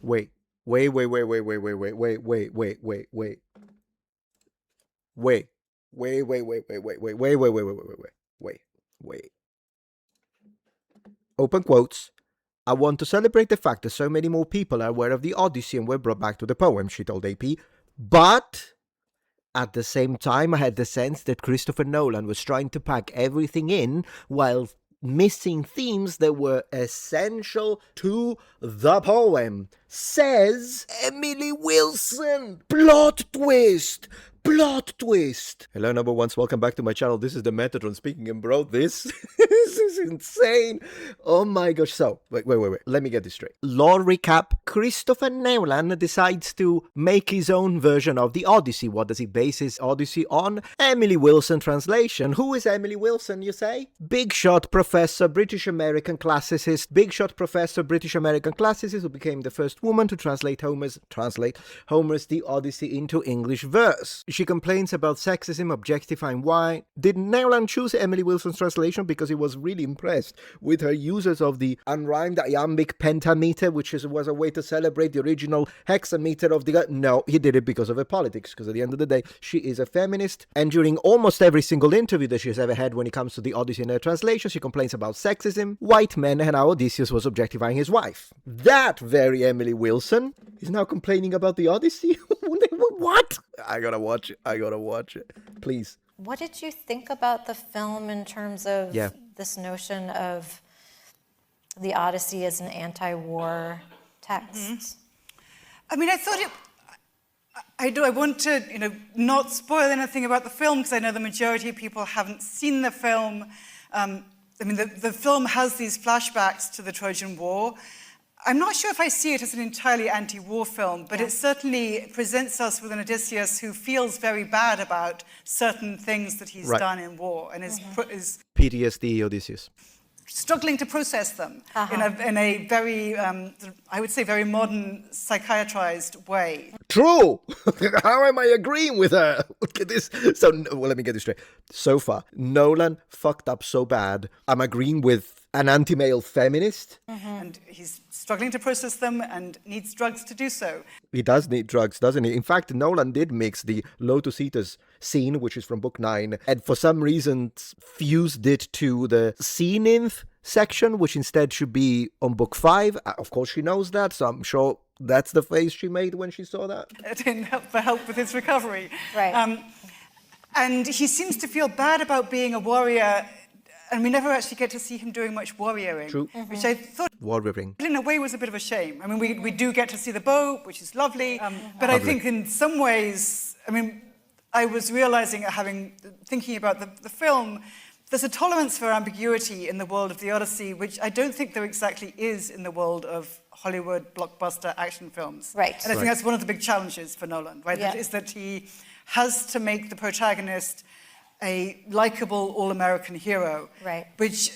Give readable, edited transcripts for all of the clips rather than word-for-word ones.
Wait. Wait, wait, wait, wait, wait, wait, wait, wait, wait, wait, wait, wait. Wait. Wait, wait, wait, wait, wait, wait, wait, wait, wait, wait, wait, wait, wait, wait. Open quotes. I want to celebrate the fact that so many more people are aware of the Odyssey and were brought back to the poem, she told AP. But at the same time, I had the sense that Christopher Nolan was trying to pack everything in while missing themes that were essential to the poem. Says Emily Wilson. Plot twist! Plot twist! Hello, number ones. Welcome back to my channel. This is the Metatron speaking, and bro, this is insane. Oh my gosh. So, wait. Let me get this straight. Lore recap. Christopher Nolan decides to make his own version of the Odyssey. What does he base his Odyssey on? Emily Wilson translation. Who is Emily Wilson, you say? Big shot professor, British American classicist. Big shot professor, British American classicist who became the first woman to translate Homer's The Odyssey into English verse. She complains about sexism, objectifying why. Did Nolan choose Emily Wilson's translation because he was really impressed with her uses of the unrhymed iambic pentameter, which was a way to celebrate the original hexameter of the... No, he did it because of her politics, because at the end of the day, she is a feminist, and during almost every single interview that she has ever had when it comes to the Odyssey and her translation, she complains about sexism, white men, and how Odysseus was objectifying his wife. That very Emily Wilson is now complaining about the Odyssey? What? I gotta watch it. Please. What did you think about the film in terms of this notion of the Odyssey as an anti-war text? I mean, I thought it... I want to, not spoil anything about the film, because I know the majority of people haven't seen the film. I mean, the film has these flashbacks to the Trojan War. I'm not sure if I see it as an entirely anti-war film, but it certainly presents us with an Odysseus who feels very bad about certain things that he's done in war, and is PTSD Odysseus. Struggling to process them in a very, I would say, very modern, psychiatrized way. True! How am I agreeing with her? Look at this. So, well, let me get this straight. So far, Nolan fucked up so bad, I'm agreeing with an anti-male feminist. And he's struggling to process them and needs drugs to do so. He does need drugs, doesn't he? In fact, Nolan did mix the Lotus Eaters scene, which is from book 9, and for some reason fused it to the sea nymph section, which instead should be on book 5. Of course, she knows that, so I'm sure that's the face she made when she saw that. It didn't help with his recovery. Right. And he seems to feel bad about being a warrior, and we never actually get to see him doing much warrioring. True. Which I thought, Warrioring. in a way, was a bit of a shame. I mean, we do get to see the boat, which is lovely, but I think in some ways, I mean, I was realizing, thinking about the film, there's a tolerance for ambiguity in the world of the Odyssey, which I don't think there exactly is in the world of Hollywood blockbuster action films. Right. And I think that's one of the big challenges for Nolan, right? Yeah. Is that he has to make the protagonist a likable all-American hero, Right. which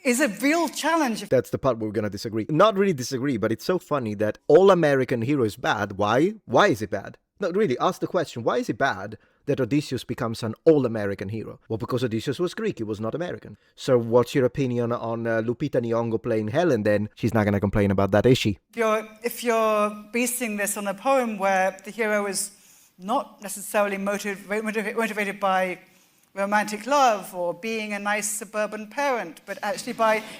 is a real challenge. That's the part where we're going to disagree. Not really disagree, but it's so funny that all-American hero is bad. Why? Why is it bad? No, really, ask the question, why is it bad that Odysseus becomes an all-American hero? Well, because Odysseus was Greek, he was not American. So what's your opinion on Lupita Nyong'o playing Helen then? She's not going to complain about that, is she? If you're basing this on a poem where the hero is not necessarily motivated by romantic love or being a nice suburban parent, but actually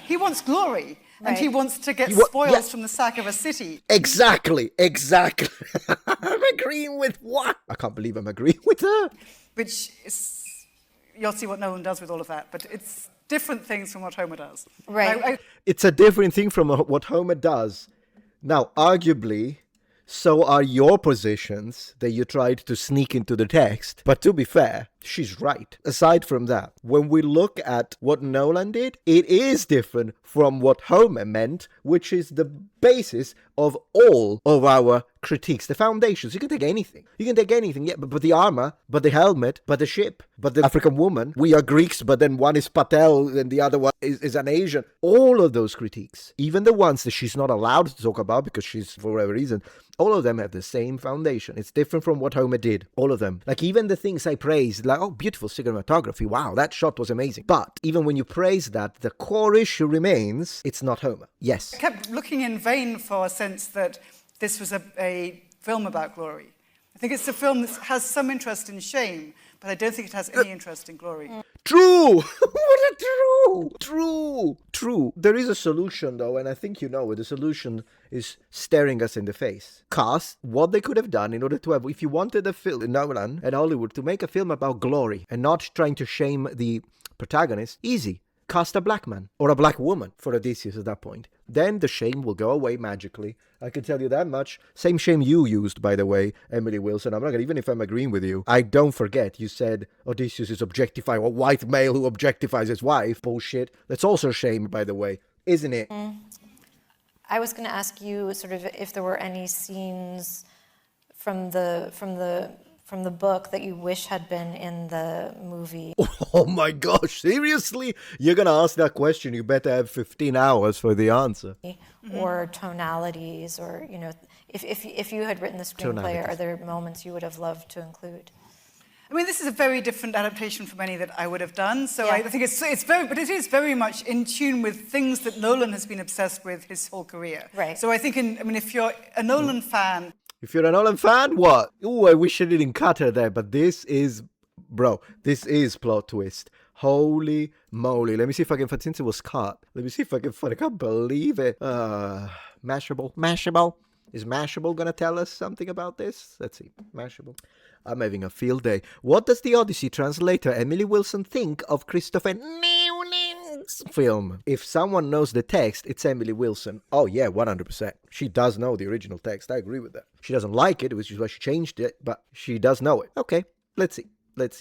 he wants glory. And he wants to get spoils from the sack of a city. Exactly. I'm agreeing with what? I can't believe I'm agreeing with her. Which is, you'll see what Nolan does with all of that, but it's different things from what Homer does. Right. It's a different thing from what Homer does. Now, arguably, so are your positions that you tried to sneak into the text. But to be fair, she's right. Aside from that, when we look at what Nolan did, it is different from what Homer meant, which is the basis of all of our critiques, the foundations. You can take anything. Yeah, but the armor, but the helmet, but the ship, but the African woman. We are Greeks, but then one is Patel and the other one is an Asian. All of those critiques, even the ones that she's not allowed to talk about because she's, for whatever reason, all of them have the same foundation. It's different from what Homer did. All of them. Like even the things I praised, like, oh, beautiful cinematography. Wow, that shot was amazing. But even when you praise that, the core issue remains, it's not Homer. Yes. I kept looking in vain for a sense that this was a film about glory. I think it's a film that has some interest in shame, but I don't think it has any interest in glory. True! What a true! There is a solution, though, and I think you know it. The solution is staring us in the face. Cast what they could have done in order to have, if you wanted a film in Nolan and Hollywood to make a film about glory and not trying to shame the protagonist, easy. Cast a black man or a black woman for Odysseus at that point. Then the shame will go away magically. I can tell you that much. Same shame you used, by the way, Emily Wilson. I'm not gonna, even if I'm agreeing with you, I don't forget you said Odysseus is objectifying a white male who objectifies his wife. Bullshit. That's also shame, by the way, isn't it? I was going to ask you sort of if there were any scenes from the book that you wish had been in the movie. Oh my gosh, seriously? You're gonna ask that question, you better have 15 hours for the answer. Or tonalities, or, you know, if you had written the screenplay, are there moments you would have loved to include? I mean, this is a very different adaptation from any that I would have done. So Yeah. I think it's very, but it is very much in tune with things that Nolan has been obsessed with his whole career. Right. So I think, if you're a Nolan fan, If you're a Nolan fan, what? Ooh, I wish I didn't cut her there, but this is plot twist. Holy moly. Let me see if I can find, since it was cut, let me see if I can find, I can't believe it. Mashable. Is Mashable gonna tell us something about this? Let's see. Mashable. I'm having a field day. What does the Odyssey translator Emily Wilson think of Christopher Nolan's film? If someone knows the text, it's Emily Wilson. Oh yeah, 100%. She does know the original text. I agree with that. She doesn't like it, which is why she changed it, but she does know it. Okay, let's see.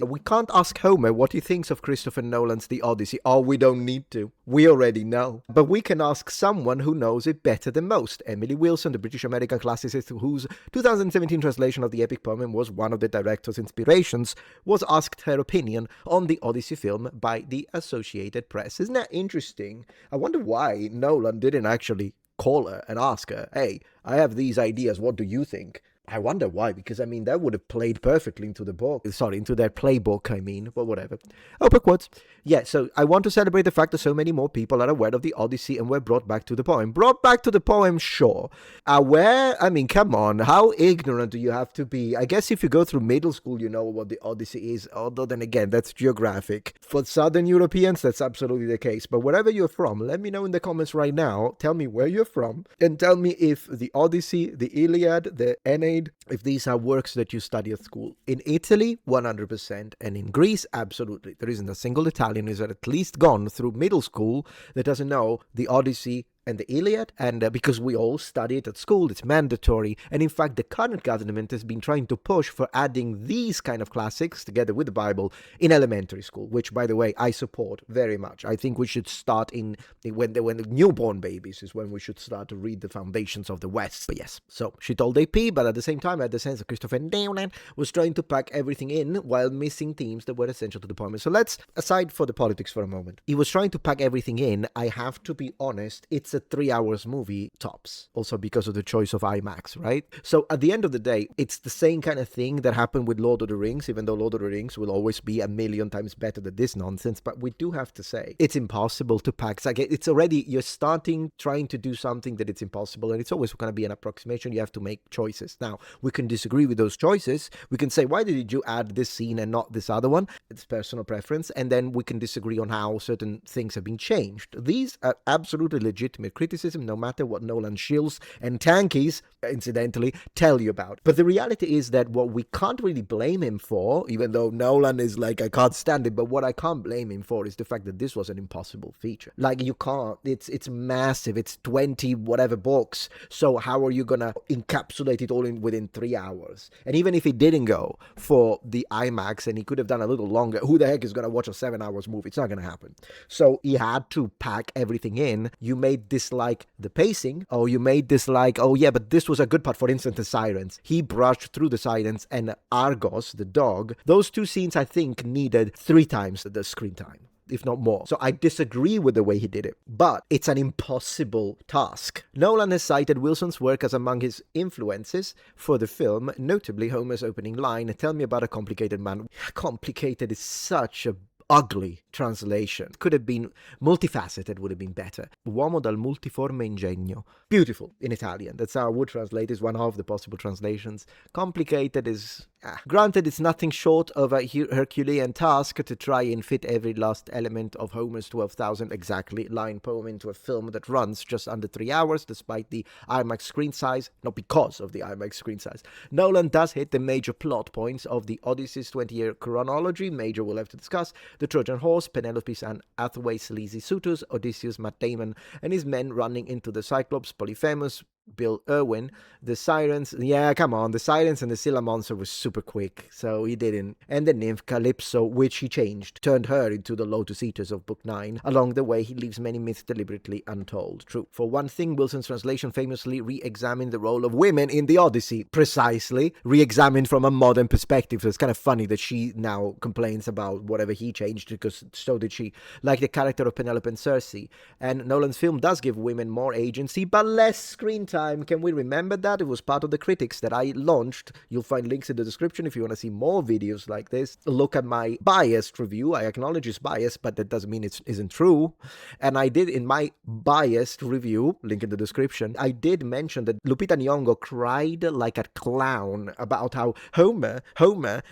We can't ask Homer what he thinks of Christopher Nolan's The Odyssey. Oh, we don't need to. We already know. But we can ask someone who knows it better than most. Emily Wilson, the British-American classicist whose 2017 translation of the epic poem was one of the director's inspirations, was asked her opinion on the Odyssey film by the Associated Press. Isn't that interesting? I wonder why Nolan didn't actually call her and ask her, hey, I have these ideas, what do you think? I wonder why, because, I mean, that would have played perfectly into the book. Sorry, into their playbook, I mean, but whatever. Open quotes. Yeah, so I want to celebrate the fact that so many more people are aware of the Odyssey and were brought back to the poem. Brought back to the poem, sure. Aware? I mean, come on, how ignorant do you have to be? I guess if you go through middle school, you know what the Odyssey is, although then again, that's geographic. For Southern Europeans, that's absolutely the case. But wherever you're from, let me know in the comments right now. Tell me where you're from, and tell me if the Odyssey, the Iliad, the Aeneid, if these are works that you study at school. In Italy, 100%, and in Greece, absolutely. There isn't a single Italian who's at least gone through middle school that doesn't know the Odyssey and the Iliad, and because we all study it at school, it's mandatory. And in fact, the current government has been trying to push for adding these kind of classics together with the Bible in elementary school, which, by the way, I support very much. I think we should start when the newborn babies is when we should start to read the foundations of the West. But yes, so she told AP, but at the same time, I had the sense that Christopher Nolan was trying to pack everything in while missing themes that were essential to the poem. So let's, aside for the politics for a moment, he was trying to pack everything in. I have to be honest, it's a 3 hours movie tops, also because of the choice of IMAX, right? So at the end of the day, it's the same kind of thing that happened with Lord of the Rings, even though Lord of the Rings will always be a million times better than this nonsense. But we do have to say, it's impossible to pack. It's already, you're starting trying to do something that it's impossible, and it's always going to be an approximation. You have to make choices. Now, we can disagree with those choices. We can say, why did you add this scene and not this other one? It's personal preference. And then we can disagree on how certain things have been changed. These are absolutely legitimate criticism, no matter what Nolan shills and tankies, incidentally, tell you about. But the reality is that what we can't really blame him for, even though Nolan is like, I can't stand it, but what I can't blame him for is the fact that this was an impossible feature. Like, you can't, it's massive, it's 20 whatever books, so how are you gonna encapsulate it all within 3 hours? And even if he didn't go for the IMAX and he could have done a little longer, who the heck is gonna watch a 7 hours movie? It's not gonna happen. So he had to pack everything in. You made this like the pacing, or you made this like, oh yeah, but this was a good part. For instance, the sirens. He brushed through the sirens, and Argos, the dog, those two scenes I think needed 3 times the screen time, if not more. So I disagree with the way he did it, but it's an impossible task. Nolan has cited Wilson's work as among his influences for the film, notably Homer's opening line, "Tell me about a complicated man." Complicated is such a ugly translation. Could have been multifaceted, would have been better. Uomo dal multiforme ingegno. Beautiful in Italian. That's how I would translate. Is one of the possible translations. Complicated is... Granted, it's nothing short of a Herculean task to try and fit every last element of Homer's 12,000 exactly line poem into a film that runs just under 3 hours, despite the IMAX screen size, not because of the IMAX screen size. Nolan does hit the major plot points of the Odyssey's 20-year chronology. Major we'll have to discuss. The Trojan Horse, Penelope's and Hathaway's sleazy suitors, Odysseus, Matt Damon, and his men running into the Cyclops, Polyphemus, Bill Irwin, the Sirens, yeah, come on, the Sirens and the Scylla monster was super quick, so he didn't. And the nymph Calypso, which he changed, turned her into the Lotus Eaters of Book 9. Along the way, he leaves many myths deliberately untold. True. For one thing, Wilson's translation famously re-examined the role of women in the Odyssey. Precisely. Re-examined from a modern perspective, so it's kind of funny that she now complains about whatever he changed, because so did she. Like the character of Penelope and Circe. And Nolan's film does give women more agency, but less screen time. Can we remember that? It was part of the critics that I launched. You'll find links in the description if you want to see more videos like this. Look at my biased review. I acknowledge it's biased, but that doesn't mean it isn't true. And I did, in my biased review, link in the description, I did mention that Lupita Nyong'o cried like a clown about how Homer,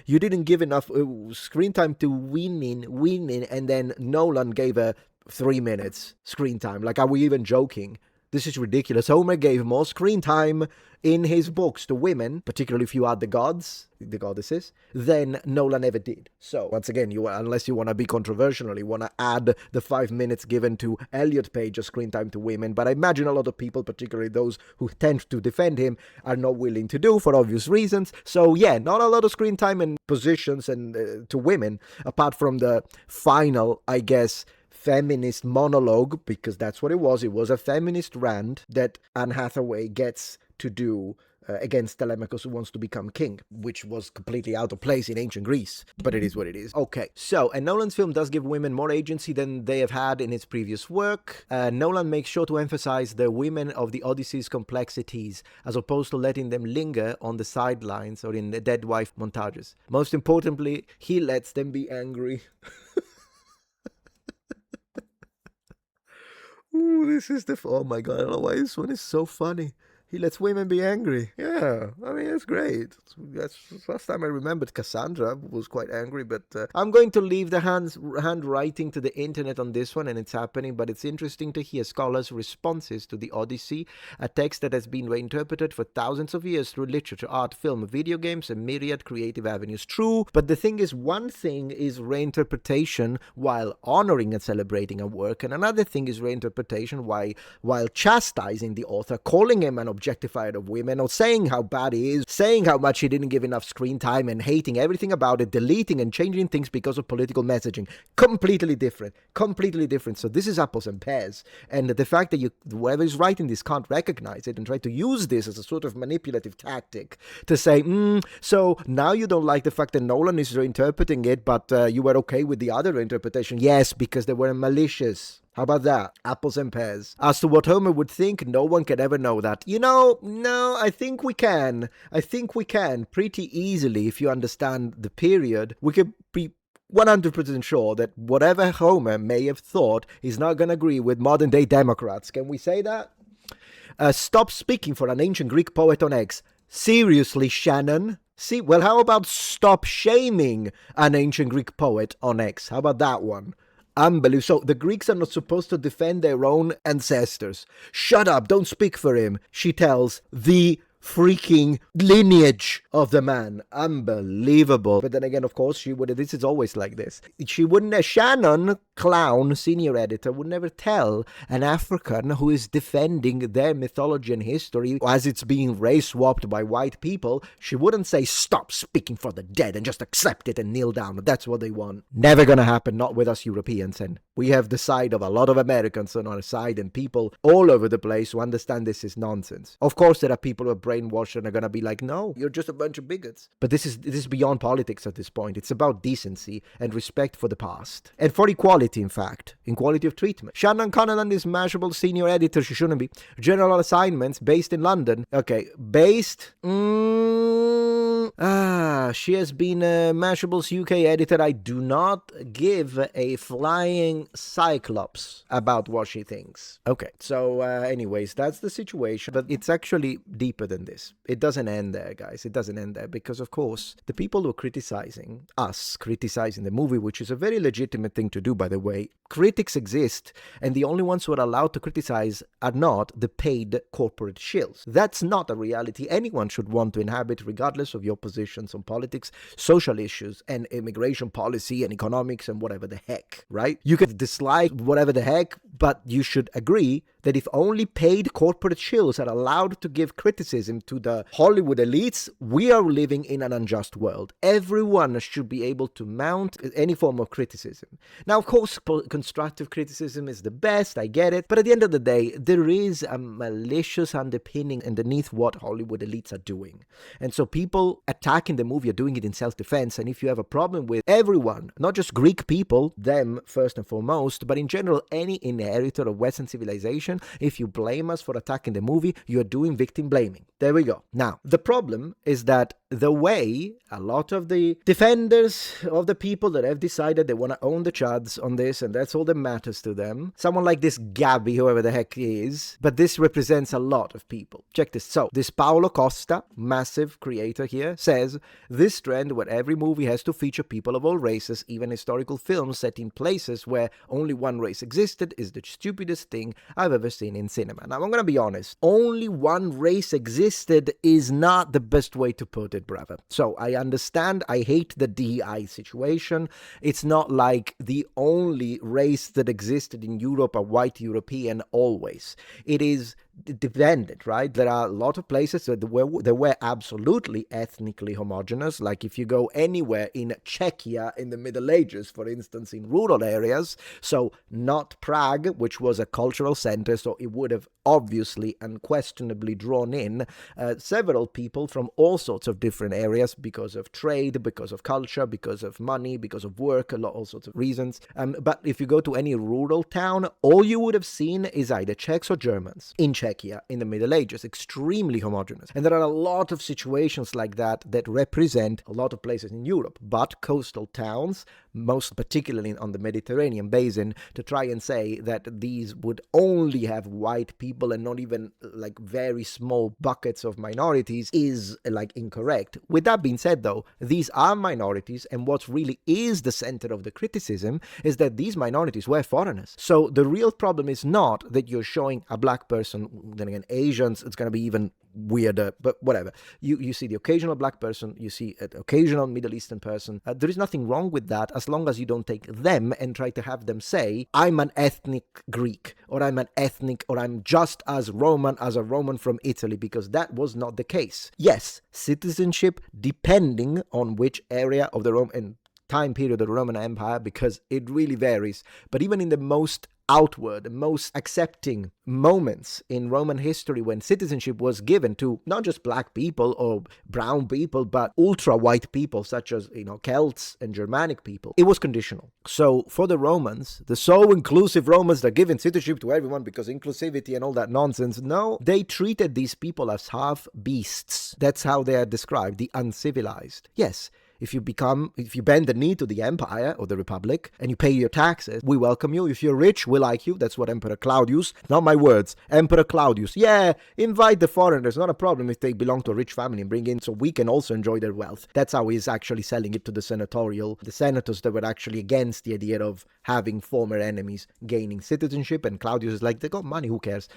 you didn't give enough screen time to winning, and then Nolan gave her 3 minutes screen time. Like, are we even joking? This is ridiculous. Homer gave more screen time in his books to women, particularly if you add the goddesses, than Nolan ever did. So, once again, unless you want to be controversial, you want to add the 5 minutes given to Elliot Page of screen time to women, but I imagine a lot of people, particularly those who tend to defend him, are not willing to do for obvious reasons. So, yeah, not a lot of screen time and positions and to women, apart from the final, I guess, feminist monologue, because that's what it was. It was a feminist rant that Anne Hathaway gets to do against Telemachus, who wants to become king, which was completely out of place in ancient Greece, but it is what it is. Okay, so, and Nolan's film does give women more agency than they have had in its previous work. Nolan makes sure to emphasize the women of the Odyssey's complexities, as opposed to letting them linger on the sidelines or in the dead wife montages. Most importantly, he lets them be angry. Ooh, this is oh my god, I don't know why this one is so funny. He lets women be angry. Yeah, I mean, that's great. That's the last time I remembered Cassandra was quite angry, but I'm going to leave the handwriting to the internet on this one, and it's happening, but it's interesting to hear scholars' responses to the Odyssey, a text that has been reinterpreted for thousands of years through literature, art, film, video games, and myriad creative avenues. True, but the thing is, one thing is reinterpretation while honoring and celebrating a work, and another thing is reinterpretation while chastising the author, calling him an objectifier of women, or saying how bad he is, saying how much he didn't give enough screen time, and hating everything about it, deleting and changing things because of political messaging. Completely different. So this is apples and pears. And the fact that whoever is writing this can't recognize it and try to use this as a sort of manipulative tactic to say, so now you don't like the fact that Nolan is reinterpreting it, but you were okay with the other interpretation. Yes, because they were malicious. How about that? Apples and pears. As to what Homer would think, no one can ever know that. No, I think we can. Pretty easily, if you understand the period. We could be 100% sure that whatever Homer may have thought, he's not going to agree with modern-day Democrats. Can we say that? Stop speaking for an ancient Greek poet on X. Seriously, Shannon? See, well, how about stop shaming an ancient Greek poet on X? How about that one? Unbelievable. So the Greeks are not supposed to defend their own ancestors. Shut up, don't speak for him, she tells the freaking lineage of the man. Unbelievable. But then again, of course, this is always like this. Shannon Clown, senior editor, would never tell an African who is defending their mythology and history as it's being race-swapped by white people, she wouldn't say, stop speaking for the dead and just accept it and kneel down. That's what they want. Never gonna happen, not with us Europeans. And we have the side of a lot of Americans on our side and people all over the place who understand this is nonsense. Of course, there are people who are brainwashed and are gonna be like, no, you're just a bunch of bigots. But this is beyond politics at this point. It's about decency and respect for the past. And for equality, in fact. Equality of treatment. Shannon Conneland is Mashable senior editor. She shouldn't be. General assignments based in London. Okay, based... She has been Mashable's UK editor. I do not give a flying cyclops about what she thinks. Okay, so anyways, that's the situation. But it's actually deeper than this. It doesn't end there, guys. It doesn't end there because, of course, the people who are criticizing us, criticizing the movie, which is a very legitimate thing to do, by the way, critics exist, and the only ones who are allowed to criticize are not the paid corporate shills. That's not a reality anyone should want to inhabit, regardless of your positions on politics, social issues, and immigration policy, and economics, and whatever the heck, right? You can dislike whatever the heck, but you should agree that if only paid corporate shills are allowed to give criticism to the Hollywood elites, we are living in an unjust world. Everyone should be able to mount any form of criticism. Now, of course, constructive criticism is the best, I get it, but at the end of the day, there is a malicious underpinning underneath what Hollywood elites are doing. And so people attacking the movie are doing it in self-defense, and if you have a problem with everyone, not just Greek people, them first and foremost, but in general, any inheritor of Western civilization, if you blame us for attacking the movie, you are doing victim blaming. There we go. Now, the problem is that the way a lot of the defenders of the people that have decided they want to own the chads on this, and that's all that matters to them, someone like this Gabby, whoever the heck he is, but this represents a lot of people. Check this. So, this Paolo Costa, massive creator here, says, this trend where every movie has to feature people of all races, even historical films set in places where only one race existed, is the stupidest thing I've ever seen in cinema. Now, I'm going to be honest. Only one race existed is not the best way to put it, brother. So, I understand. I hate the DEI situation. It's not like the only race that existed in Europe are white European always. It is dependent, right? There are a lot of places that were absolutely ethnically homogeneous. Like if you go anywhere in Czechia in the Middle Ages, for instance, in rural areas, so not Prague, which was a cultural center, so it would have obviously unquestionably drawn in several people from all sorts of different areas because of trade, because of culture, because of money, because of work, all sorts of reasons. But if you go to any rural town, all you would have seen is either Czechs or Germans in Czechia in the Middle Ages, extremely homogeneous. And there are a lot of situations like that that represent a lot of places in Europe, but coastal towns, most particularly on the Mediterranean basin, to try and say that these would only have white people and not even like very small buckets of minorities is like incorrect. With that being said, though, these are minorities, and what really is the center of the criticism is that these minorities were foreigners. So the real problem is not that you're showing a black person, then again, Asians, it's going to be even weirder, but whatever. You see the occasional black person, you see an occasional Middle Eastern person. There is nothing wrong with that as long as you don't take them and try to have them say, I'm an ethnic Greek, or I'm an ethnic, or I'm just as Roman as a Roman from Italy, because that was not the case. Yes, citizenship, depending on which area of the Roman time period of the Roman Empire, because it really varies, but even in the most outward, most accepting moments in Roman history when citizenship was given to not just black people or brown people, but ultra-white people such as, Celts and Germanic people, it was conditional. So for the Romans, the so inclusive Romans that are giving citizenship to everyone because inclusivity and all that nonsense, no, they treated these people as half beasts. That's how they are described, the uncivilized. Yes. If you bend the knee to the empire or the republic and you pay your taxes, we welcome you. If you're rich, we like you. That's what Emperor Claudius, not my words, Emperor Claudius. Yeah, invite the foreigners, not a problem if they belong to a rich family and bring in so we can also enjoy their wealth. That's how he's actually selling it to the senators that were actually against the idea of having former enemies gaining citizenship. And Claudius is like, they got money, who cares?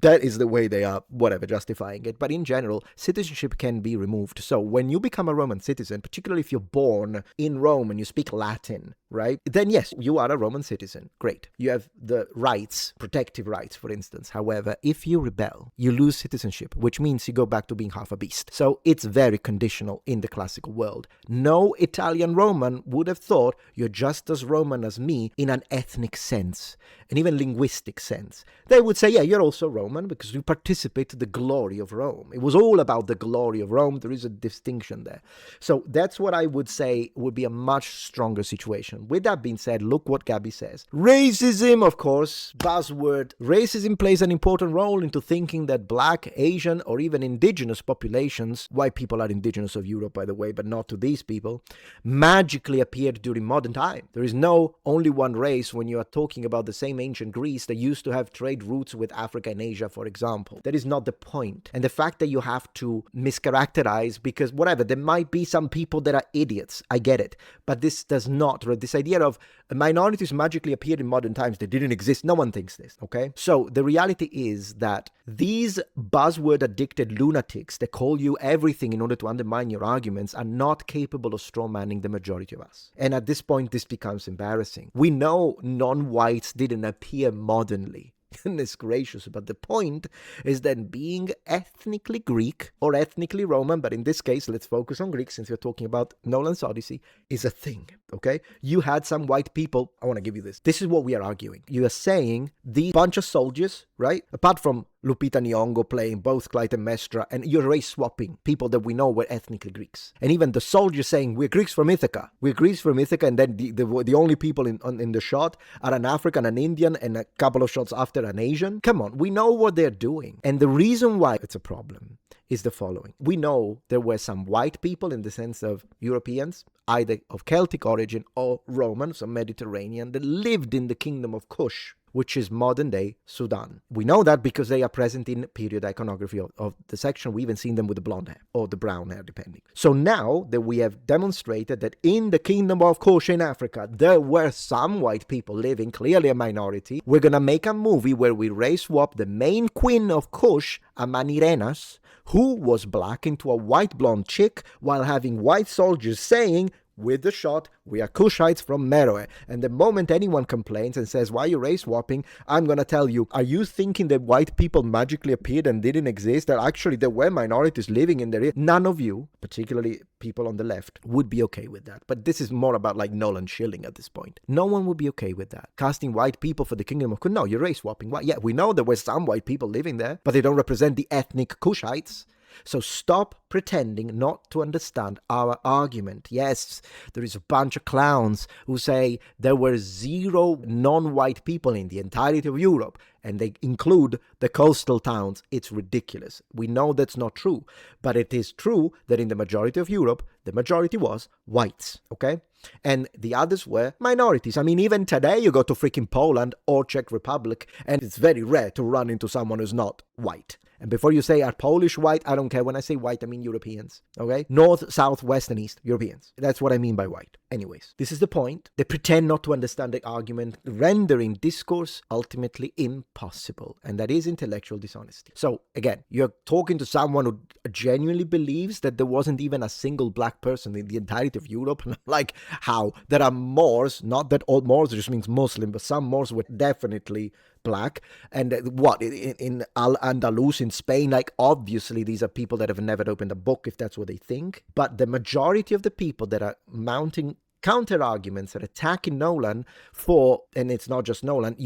That is the way they are, whatever, justifying it. But in general, citizenship can be removed. So when you become a Roman citizen, particularly if you're born in Rome and you speak Latin, right? Then yes, you are a Roman citizen. Great. You have the rights, protective rights, for instance. However, if you rebel, you lose citizenship, which means you go back to being half a beast. So it's very conditional in the classical world. No Italian Roman would have thought you're just as Roman as me in an ethnic sense, and even linguistic sense. They would say, yeah, you're also Roman because you participate in the glory of Rome. It was all about the glory of Rome. There is a distinction there. So that's what I would say would be a much stronger situation. With that being said, look what Gabby says. Racism, of course, buzzword. Racism plays an important role into thinking that black, Asian, or even indigenous populations, white people are indigenous of Europe, by the way, but not to these people, magically appeared during modern time. There is no only one race when you are talking about the same ancient Greece that used to have trade routes with Africa and Asia, for example. That is not the point. And the fact that you have to mischaracterize, because whatever, there might be some people that are idiots, I get it, but this does not, this idea of minorities magically appeared in modern times, they didn't exist, no one thinks this, okay? So the reality is that these buzzword addicted lunatics that call you everything in order to undermine your arguments are not capable of strawmanning the majority of us. And at this point, this becomes embarrassing. We know non-whites didn't appear modernly. Goodness gracious, but the point is that being ethnically Greek or ethnically Roman, but in this case, let's focus on Greek since we're talking about Nolan's Odyssey, is a thing, okay? You had some white people, I want to give you this. This is what we are arguing. You are saying the bunch of soldiers, right? Apart from Lupita Nyong'o playing both Clytemnestra, and you're race swapping people that we know were ethnically Greeks. And even the soldiers saying, we're Greeks from Ithaca. We're Greeks from Ithaca, and then the only people in the shot are an African, an Indian, and a couple of shots after an Asian. Come on, we know what they're doing. And the reason why it's a problem is the following. We know there were some white people in the sense of Europeans, either of Celtic origin or Roman, so Mediterranean, that lived in the kingdom of Kush, which is modern-day Sudan. We know that because they are present in period iconography of the section. We even seen them with the blonde hair or the brown hair, depending. So now that we have demonstrated that in the kingdom of Kush in Africa, there were some white people living, clearly a minority, we're going to make a movie where we race swap the main queen of Kush, Amanirenas, who was black, into a white blonde chick, while having white soldiers saying, with the shot, we are Kushites from Meroe. And the moment anyone complains and says, why are you race swapping? I'm going to tell you, are you thinking that white people magically appeared and didn't exist? That actually there were minorities living in there? None of you, particularly people on the left, would be okay with that. But this is more about like Nolan shilling at this point. No one would be okay with that. Casting white people for the kingdom of Kush. No, you're race swapping. Why? Yeah, we know there were some white people living there, but they don't represent the ethnic Kushites. So stop pretending not to understand our argument. Yes, there is a bunch of clowns who say there were 0 non-white people in the entirety of Europe, and they include the coastal towns. It's ridiculous. We know that's not true, but it is true that in the majority of Europe, the majority was whites, okay? And the others were minorities. I mean, even today you go to freaking Poland or Czech Republic, and it's very rare to run into someone who's not white. And before you say, are Polish white? I don't care. When I say white, I mean Europeans, okay? North, south, west, and east, Europeans. That's what I mean by white. Anyways, this is the point. They pretend not to understand the argument, rendering discourse ultimately impossible. And that is intellectual dishonesty. So, again, you're talking to someone who genuinely believes that there wasn't even a single black person in the entirety of Europe. Like, how? There are Moors, not that all Moors just means Muslim, but some Moors were definitely black. And what, in Al-Andalus in Spain, like, obviously these are people that have never opened a book, if that's what they think. But the majority of the people that are mounting counter arguments and attacking Nolan for, and it's not just Nolan,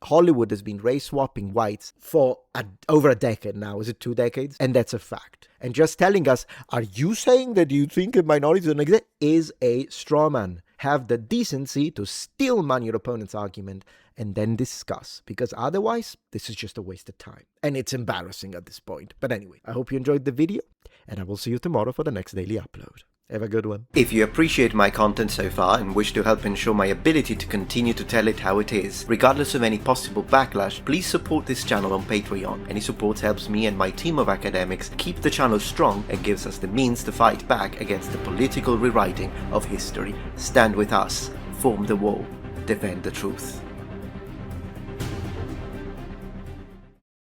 Hollywood has been race swapping whites for over a decade now. Is it 2 decades? And that's a fact. And just telling us, are you saying that you think minorities don't exist, is a straw man. Have the decency to still man your opponent's argument and then discuss, because otherwise this is just a waste of time. And it's embarrassing at this point. But anyway, I hope you enjoyed the video, and I will see you tomorrow for the next daily upload. Have a good one. If you appreciate my content so far and wish to help ensure my ability to continue to tell it how it is, regardless of any possible backlash, please support this channel on Patreon. Any support helps me and my team of academics keep the channel strong and gives us the means to fight back against the political rewriting of history. Stand with us, form the wall, defend the truth.